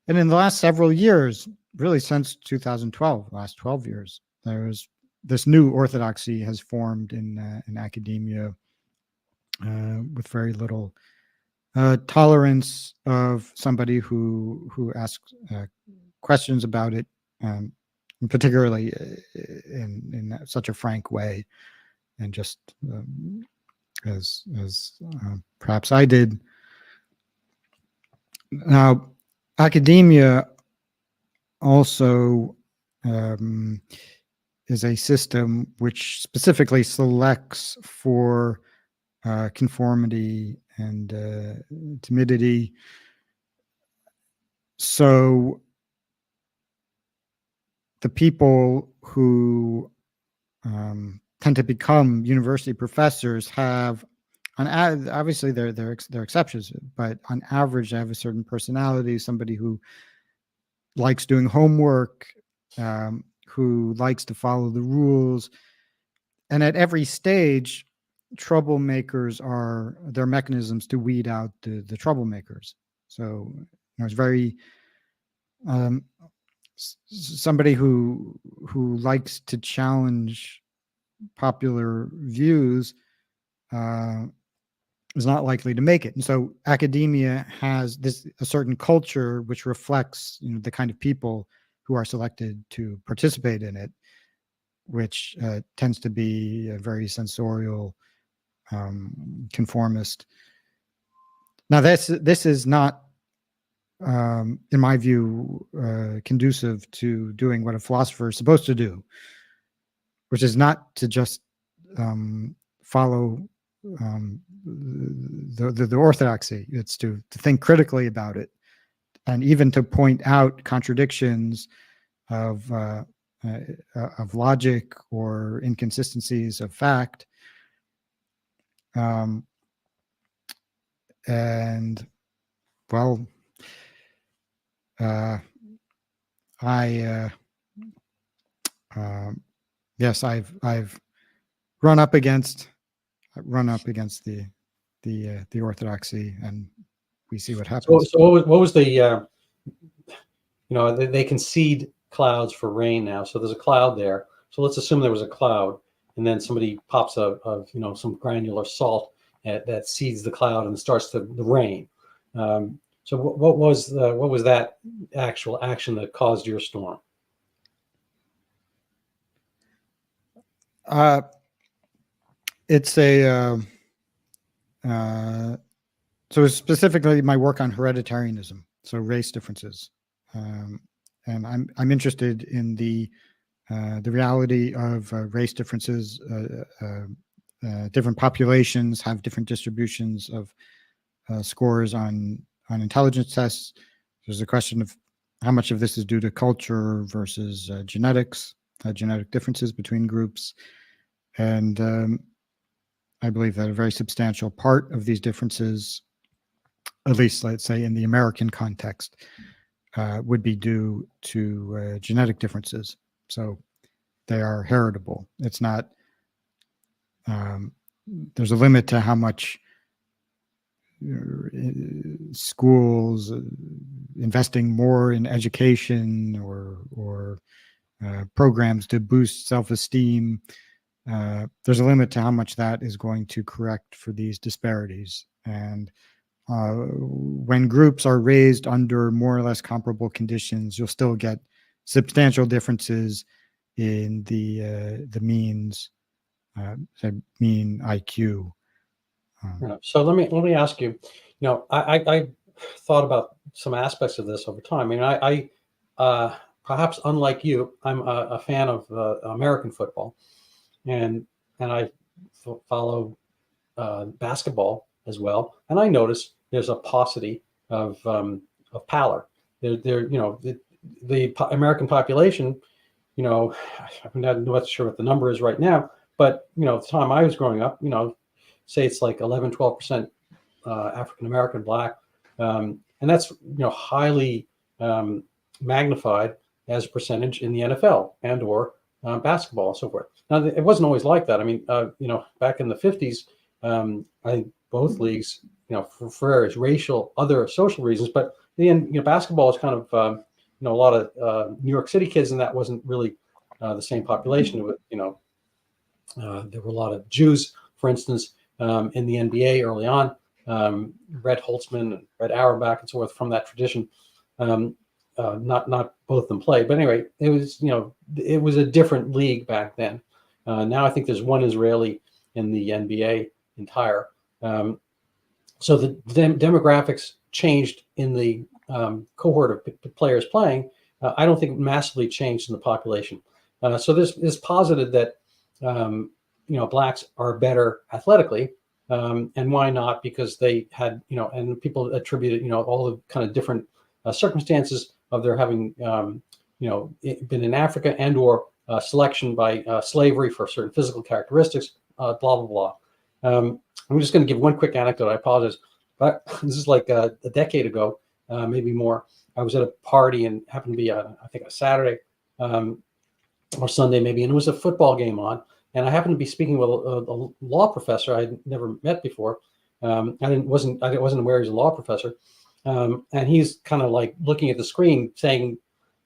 And in the last several years, really since 2012, last 12 years, there's this new orthodoxy has formed in academia with very little tolerance of somebody who asks questions about it, particularly in such a frank way, and just as perhaps I did. Now, academia also is a system which specifically selects for conformity and timidity. So the people who tend to become university professors have, obviously there are exceptions, but on average, they have a certain personality, somebody who likes doing homework, who likes to follow the rules. And at every stage, troublemakers are their mechanisms to weed out the troublemakers. So it's very somebody who likes to challenge popular views is not likely to make it. And so academia has a certain culture which reflects the kind of people who are selected to participate in it, which tends to be a very sensorial, conformist. Now, this is not, in my view, conducive to doing what a philosopher is supposed to do, which is not to just follow the orthodoxy. It's to think critically about it, and even to point out contradictions of logic or inconsistencies of fact. And well, yes, I've run up against the orthodoxy, and we see what happens. So what was the they concede clouds for rain now. So there's a cloud there. So let's assume there was a cloud, and then somebody pops some granular salt that seeds the cloud and starts the rain. So what was that actual action that caused your storm? It's so specifically my work on hereditarianism, so race differences, and I'm interested in the reality of race differences. Different populations have different distributions of scores on intelligence tests. There's a question of how much of this is due to culture versus genetics, genetic differences between groups. And I believe that a very substantial part of these differences, at least let's say in the American context, would be due to genetic differences. So they are heritable. It's not, there's a limit to how much schools investing more in education or programs to boost self-esteem. There's a limit to how much that is going to correct for these disparities. And when groups are raised under more or less comparable conditions, you'll still get substantial differences in the means, mean IQ. So let me ask you. I thought about some aspects of this over time. I mean, perhaps unlike you, I'm a fan of American football, and I follow basketball as well, and I notice there's a paucity of pallor. The American population, I'm not sure what the number is right now, but at the time I was growing up, say it's like 11-12% African American, Black, and that's highly magnified as a percentage in the NFL and or basketball and so forth. Now it wasn't always like that. I mean, back in the 50s, I think both leagues, for various racial, other social reasons, but in the end, basketball is kind of a lot of New York City kids, and that wasn't really the same population. There were a lot of Jews, for instance, in the NBA early on. Red Holtzman and Red Auerbach and so forth from that tradition. Not both of them played, but anyway, it was a different league back then. Now I think there's one Israeli in the NBA entire. So the demographics changed in the cohort of players playing. I don't think massively changed in the population. So this posited that blacks are better athletically. And why not? Because they had, and people attributed, all the kind of different circumstances of their having, been in Africa and or selection by slavery for certain physical characteristics, blah, blah, blah. I'm just going to give one quick anecdote. I apologize. But this is like a decade ago, maybe more. I was at a party and happened to be, I think, a Saturday or Sunday maybe, and it was a football game on. And I happened to be speaking with a law professor I'd never met before. I wasn't aware he was a law professor. And he's kind of like looking at the screen saying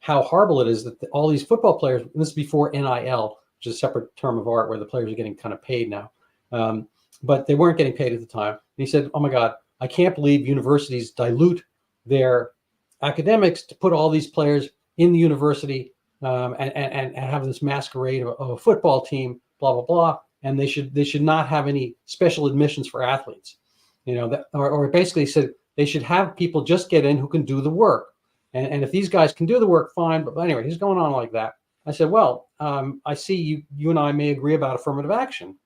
how horrible it is that all these football players, and this is before NIL, which is a separate term of art where the players are getting kind of paid now. But they weren't getting paid at the time. And he said, oh my God, I can't believe universities dilute their academics to put all these players in the university and have this masquerade of a football team, blah, blah, blah. And they should not have any special admissions for athletes. Or basically said they should have people just get in who can do the work. And if these guys can do the work, fine. But anyway, he's going on like that. I said, well, I see you and I may agree about affirmative action.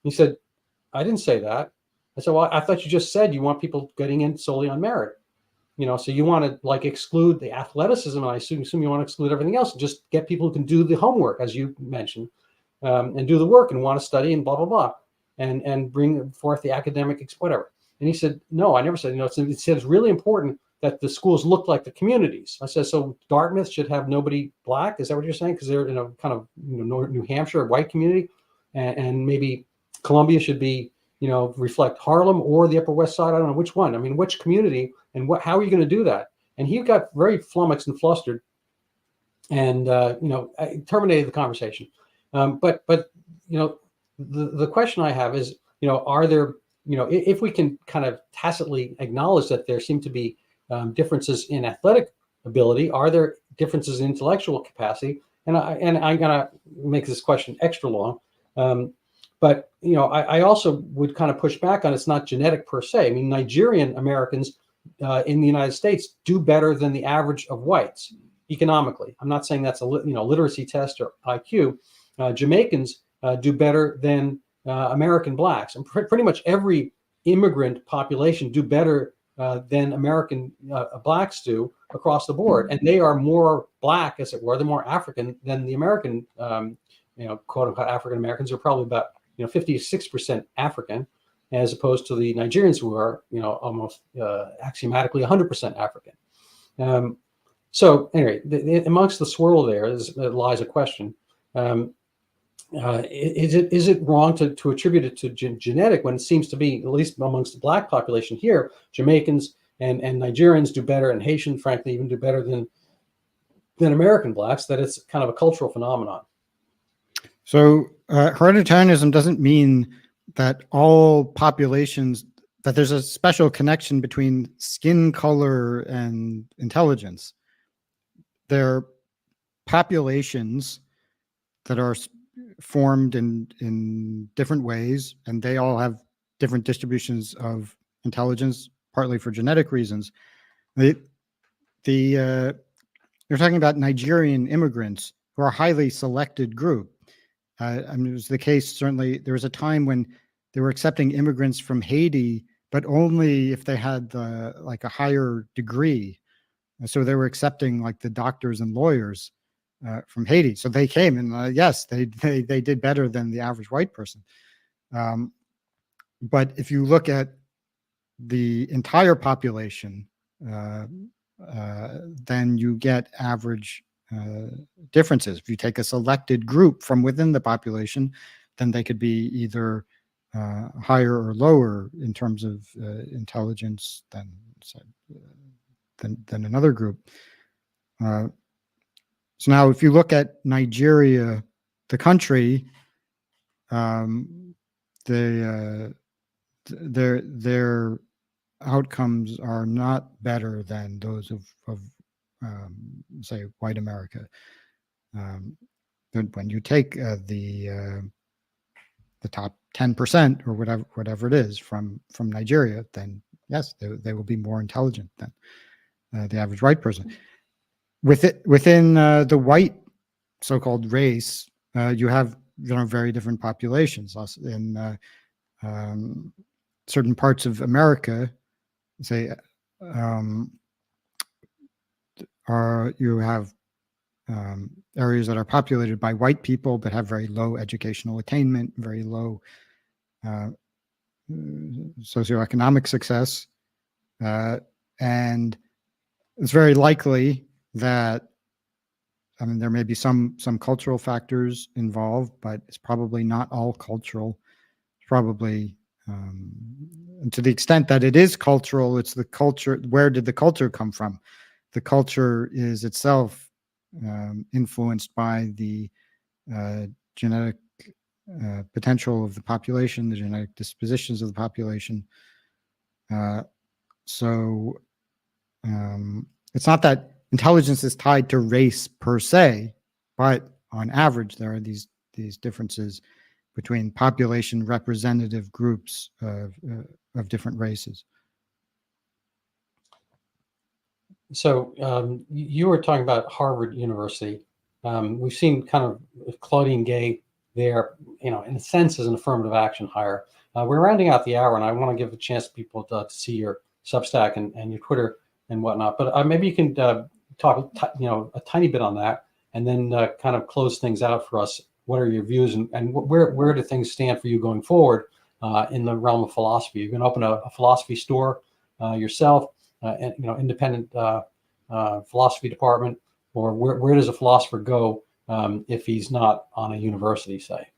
He said, I didn't say that. I said, well, I thought you just said you want people getting in solely on merit. So you want to like exclude the athleticism, and I assume you want to exclude everything else and just get people who can do the homework, as you mentioned, and do the work and want to study and blah, blah, blah, and bring forth the academic, whatever. And he said, no, I never said, it said it's really important that the schools look like the communities. I said, so Dartmouth should have nobody black? Is that what you're saying? Because they're in a kind of New Hampshire white community, and maybe Columbia should be, reflect Harlem or the Upper West Side. I don't know which one. I mean, which community and how are you going to do that? And he got very flummoxed and flustered, and I terminated the conversation. But the question I have is, are there, if we can kind of tacitly acknowledge that there seem to be differences in athletic ability, are there differences in intellectual capacity? And I'm gonna make this question extra long. But I also would kind of push back on it's not genetic per se. I mean, Nigerian Americans in the United States do better than the average of whites economically. I'm not saying that's a literacy test or IQ. Jamaicans do better than American blacks, and pretty much every immigrant population do better than American blacks do across the board, and they are more black, as it were. They're more African than the American, quote unquote African Americans are probably about 56% African, as opposed to the Nigerians who are almost axiomatically 100% African. So anyway, amongst the swirl there lies a question. Is it wrong to attribute it to genetic when it seems to be, at least amongst the black population here, Jamaicans and Nigerians do better, and Haitians, frankly, even do better than American blacks, that it's kind of a cultural phenomenon? So hereditarianism doesn't mean that all populations, that there's a special connection between skin color and intelligence. There are populations that are formed in different ways, and they all have different distributions of intelligence, partly for genetic reasons. They're talking about Nigerian immigrants who are a highly selected group. I mean, it was the case, certainly, there was a time when they were accepting immigrants from Haiti, but only if they had like a higher degree. So they were accepting like the doctors and lawyers from Haiti. So they came, and yes, they did better than the average white person. But if you look at the entire population, then you get average differences. If you take a selected group from within the population, then they could be either higher or lower in terms of intelligence than another group. So now, if you look at Nigeria, the country, their outcomes are not better than those of say, white America. When you take the top 10% or whatever it is from Nigeria, then yes, they will be more intelligent than the average white person. Within the white so-called race, you have very different populations. In certain parts of America, say, you have areas that are populated by white people but have very low educational attainment, very low socioeconomic success, and it's very likely that, I mean, there may be some cultural factors involved, but it's probably not all cultural. It's probably, and to the extent that it is cultural, it's the culture. Where did the culture come from? The culture is itself influenced by the genetic potential of the population, the genetic dispositions of the population. So it's not that intelligence is tied to race per se, but on average, there are these differences between population representative groups of different races. So you were talking about Harvard University. We've seen kind of Claudine Gay there, in a sense, as an affirmative action hire. We're rounding out the hour, and I want to give a chance to people to see your Substack and your Twitter and whatnot. But maybe you can talk, a tiny bit on that, and then kind of close things out for us. What are your views, and where do things stand for you going forward in the realm of philosophy? You're going to open a philosophy store yourself, and independent philosophy department, or where does a philosopher go if he's not on a university, say?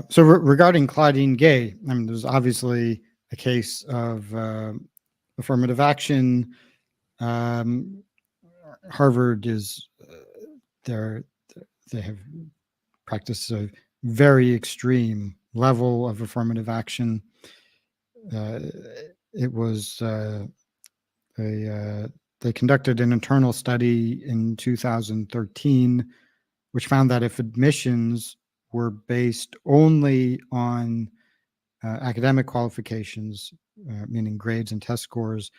So regarding Claudine Gay, I mean, there's obviously a case of affirmative action. Harvard is they have practiced a very extreme level of affirmative action. It was they conducted an internal study in 2013, which found that if admissions were based only on academic qualifications, meaning grades and test scores,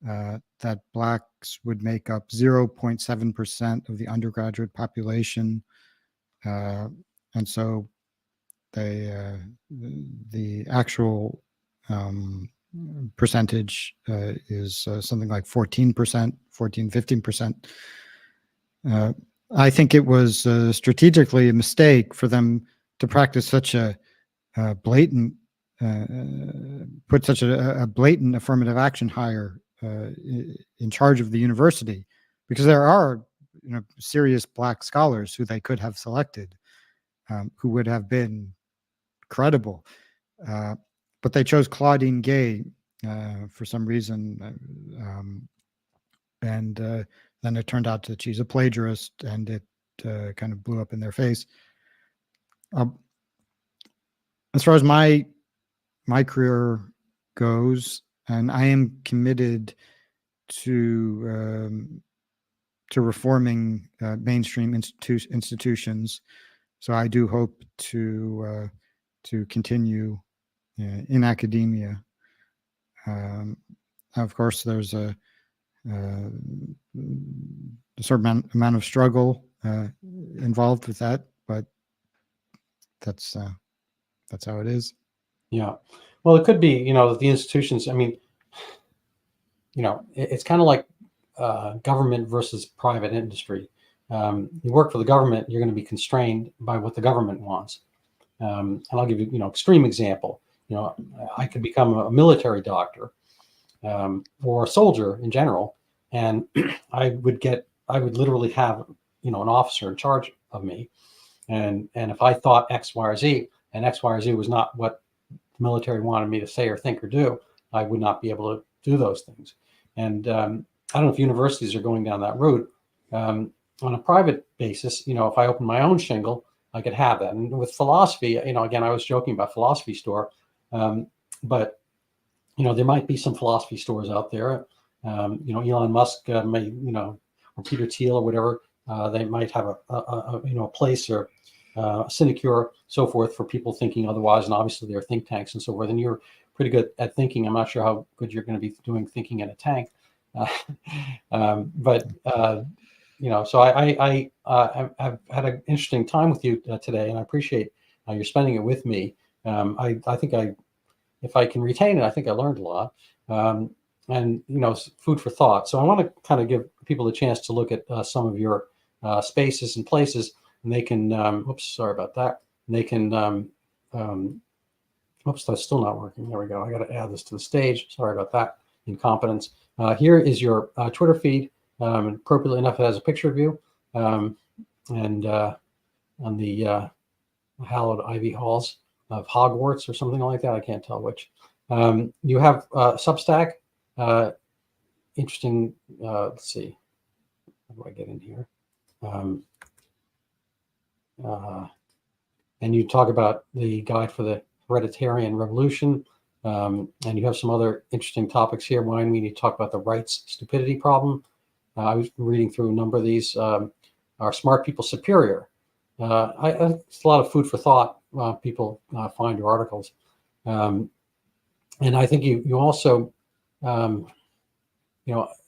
that Blacks would make up 0.7% of the undergraduate population. And so the actual percentage is something like 14%, 15%. I think it was strategically a mistake for them to practice such a blatant, put such a blatant affirmative action hire in charge of the university, because there are serious Black scholars who they could have selected, who would have been credible. But they chose Claudine Gay for some reason, and then it turned out that she's a plagiarist, and it kind of blew up in their face. As far as my career goes, and I am committed to reforming mainstream institutions, so I do hope to continue in academia. Of course, there's a certain amount of struggle involved with that, but that's how it is. Yeah. Well, it could be, the institutions, I mean, it's kind of like government versus private industry. You work for the government, you're going to be constrained by what the government wants. And I'll give you, extreme example. I could become a military doctor or a soldier in general, and I would literally have, an officer in charge of me. And if I thought X, Y, or Z, and X, Y, or Z was not what the military wanted me to say or think or do, I would not be able to do those things. And I don't know if universities are going down that route. On a private basis, if I open my own shingle, I could have that. And with philosophy, again, I was joking about philosophy store, but there might be some philosophy stores out there. Elon Musk may, or Peter Thiel or whatever, they might have a place or a sinecure, so forth, for people thinking otherwise. And obviously there are think tanks and so forth. And you're pretty good at thinking. I'm not sure how good you're going to be doing thinking in a tank. So I've had an interesting time with you today, and I appreciate you're spending it with me. I think if I can retain it, I think I learned a lot, and food for thought. So I want to kind of give people a chance to look at some of your spaces and places, and they can. Oops, sorry about that. And they can. Oops, that's still not working. There we go. I got to add this to the stage. Sorry about that. Incompetence. Here is your Twitter feed. Appropriately enough, it has a picture of you, and on the hallowed ivy halls of Hogwarts or something like that. I can't tell which. You have Substack. Interesting. Let's see. How do I get in here? And you talk about the guide for the hereditarian revolution. And you have some other interesting topics here. One, we need to talk about the rights stupidity problem. I was reading through a number of these. Are smart people superior? It's a lot of food for thought. People find your articles, and I think you also,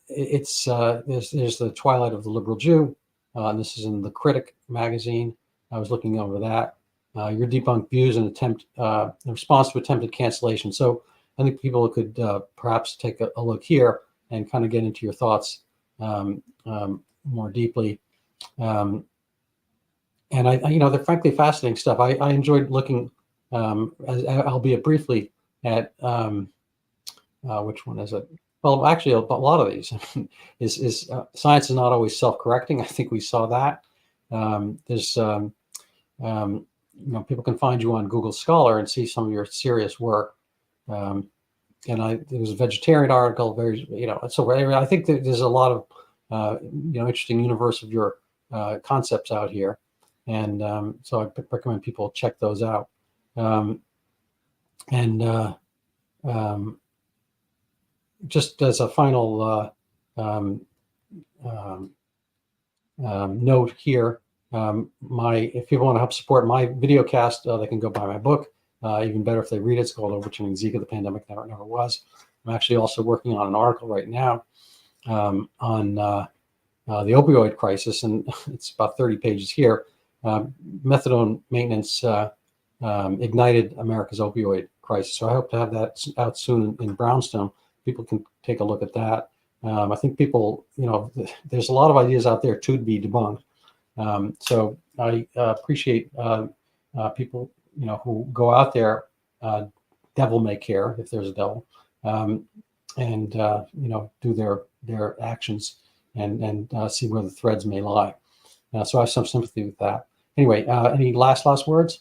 it's there's the Twilight of the Liberal Jew. And this is in the Critic magazine. I was looking over that. Your debunked views and attempt in response to attempted cancellation. So I think people could perhaps take a look here and kind of get into your thoughts more deeply. And they're frankly fascinating stuff. I enjoyed looking, albeit briefly, at which one is it? Well, actually, a lot of these is science is not always self-correcting. I think we saw that. There's people can find you on Google Scholar and see some of your serious work. And there was a vegetarian article, so I think that there's a lot of interesting universe of your concepts out here, and so I recommend people check those out. Just as a final note here, if people want to help support my video cast, they can go buy my book. Even better if they read it. It's called Overturning Zika: The Pandemic That Never Was. I'm actually also working on an article right now on the opioid crisis, and it's about 30 pages here. Methadone maintenance ignited America's opioid crisis. So I hope to have that out soon in Brownstone. People can take a look at that. I think people, there's a lot of ideas out there to be debunked. So I appreciate people, who go out there, devil may care if there's a devil, and do their actions and see where the threads may lie. So I have some sympathy with that. Anyway, any last words?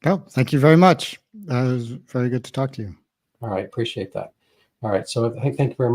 No, thank you very much. It was very good to talk to you. All right, appreciate that. All right, so thank you very much.